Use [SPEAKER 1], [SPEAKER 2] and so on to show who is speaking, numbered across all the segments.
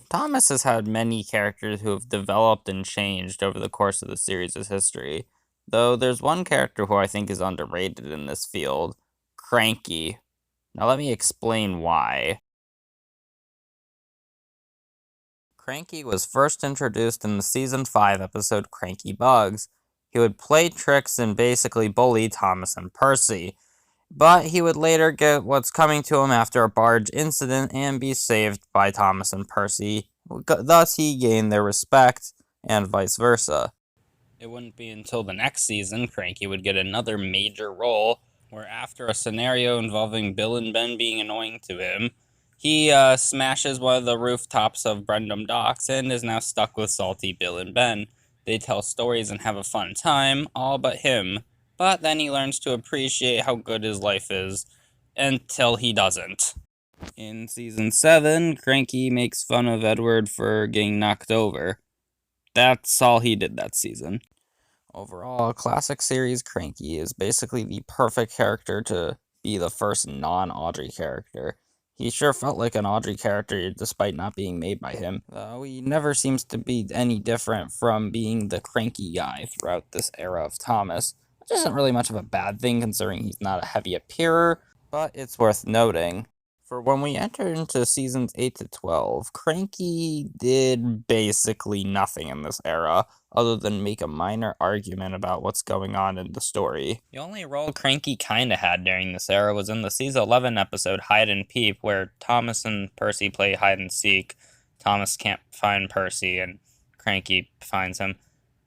[SPEAKER 1] Thomas has had many characters who have developed and changed over the course of the series' history, though there's one character who I think is underrated in this field, Cranky. Now let me explain why. Cranky was first introduced in the Season 5 episode Cranky Bugs. He would play tricks and basically bully Thomas and Percy, but he would later get what's coming to him after a barge incident and be saved by Thomas and Percy. Thus, he gained their respect, and vice versa. It wouldn't be until the next season Cranky would get another major role, where after a scenario involving Bill and Ben being annoying to him, he smashes one of the rooftops of Brendam Docks and is now stuck with salty Bill and Ben. They tell stories and have a fun time, all but him. But then he learns to appreciate how good his life is, until he doesn't. In Season 7, Cranky makes fun of Edward for getting knocked over. That's all he did that season. Overall, classic series Cranky is basically the perfect character to be the first non-Audrey character. He sure felt like an Audrey character despite not being made by him, though he never seems to be any different from being the cranky guy throughout this era of Thomas, which isn't really much of a bad thing considering he's not a heavy appearer, but it's worth noting. For when we enter into seasons 8 to 12, Cranky did basically nothing in this era, other than make a minor argument about what's going on in the story. The only role Cranky kinda had during this era was in the season 11 episode Hide and Peep, where Thomas and Percy play hide and seek. Thomas can't find Percy, and Cranky finds him.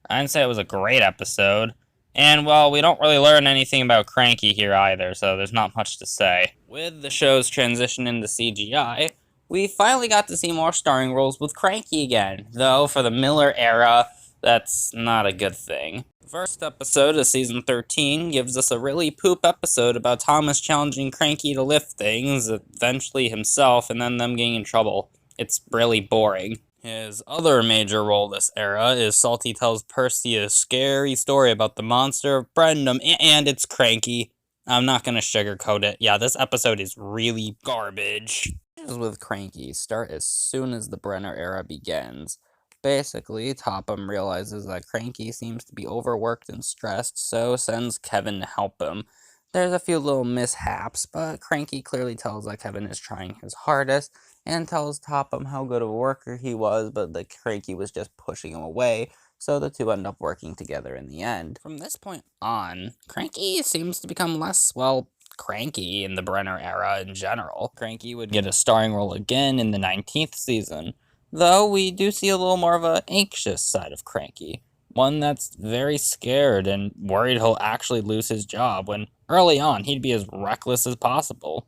[SPEAKER 1] I didn't say it was a great episode. And, well, we don't really learn anything about Cranky here either, so there's not much to say. With the show's transition into CGI, we finally got to see more starring roles with Cranky again, though for the Miller era, that's not a good thing. The first episode of Season 13 gives us a really poop episode about Thomas challenging Cranky to lift things, eventually himself, and then them getting in trouble. It's really boring. His other major role this era is Salty tells Percy a scary story about the monster of Brendam, and it's Cranky. I'm not gonna sugarcoat it. Yeah, this episode is really garbage. With Cranky start as soon as the Brenner era begins. Basically, Topham realizes that Cranky seems to be overworked and stressed, so sends Kevin to help him. There's a few little mishaps, but Cranky clearly tells that Kevin is trying his hardest, and tells Topham how good of a worker he was, but that Cranky was just pushing him away, so the two end up working together in the end. From this point on, Cranky seems to become less, well, cranky in the Brenner era in general. Cranky would get a starring role again in the 19th season, though we do see a little more of an anxious side of Cranky. One that's very scared and worried he'll actually lose his job, when early on he'd be as reckless as possible.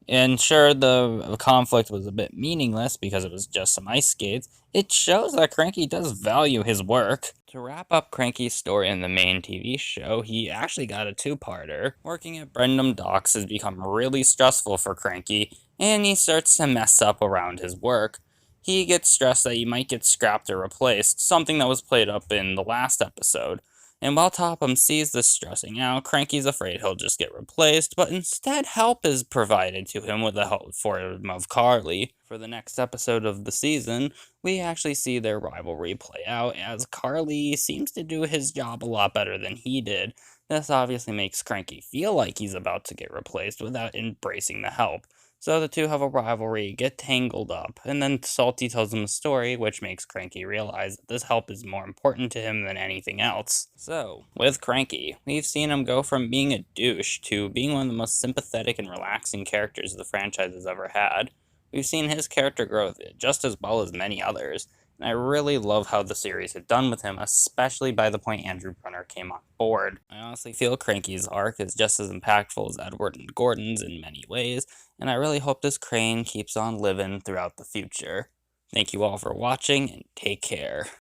[SPEAKER 1] And sure, the conflict was a bit meaningless because it was just some ice skates. It shows that Cranky does value his work. To wrap up Cranky's story in the main TV show, he actually got a two-parter. Working at Brendam Docks has become really stressful for Cranky, and he starts to mess up around his work. He gets stressed that he might get scrapped or replaced, something that was played up in the last episode. And while Topham sees this stressing out, Cranky's afraid he'll just get replaced, but instead help is provided to him with the help of Carly. For the next episode of the season, we actually see their rivalry play out, as Carly seems to do his job a lot better than he did. This obviously makes Cranky feel like he's about to get replaced without embracing the help. So the two have a rivalry, get tangled up, and then Salty tells him a story, which makes Cranky realize that this help is more important to him than anything else. So, with Cranky, we've seen him go from being a douche to being one of the most sympathetic and relaxing characters the franchise has ever had. We've seen his character growth just as well as many others, and I really love how the series had done with him, especially by the point Andrew Brunner came on board. I honestly feel Cranky's arc is just as impactful as Edward and Gordon's in many ways, and I really hope this crane keeps on living throughout the future. Thank you all for watching, and take care.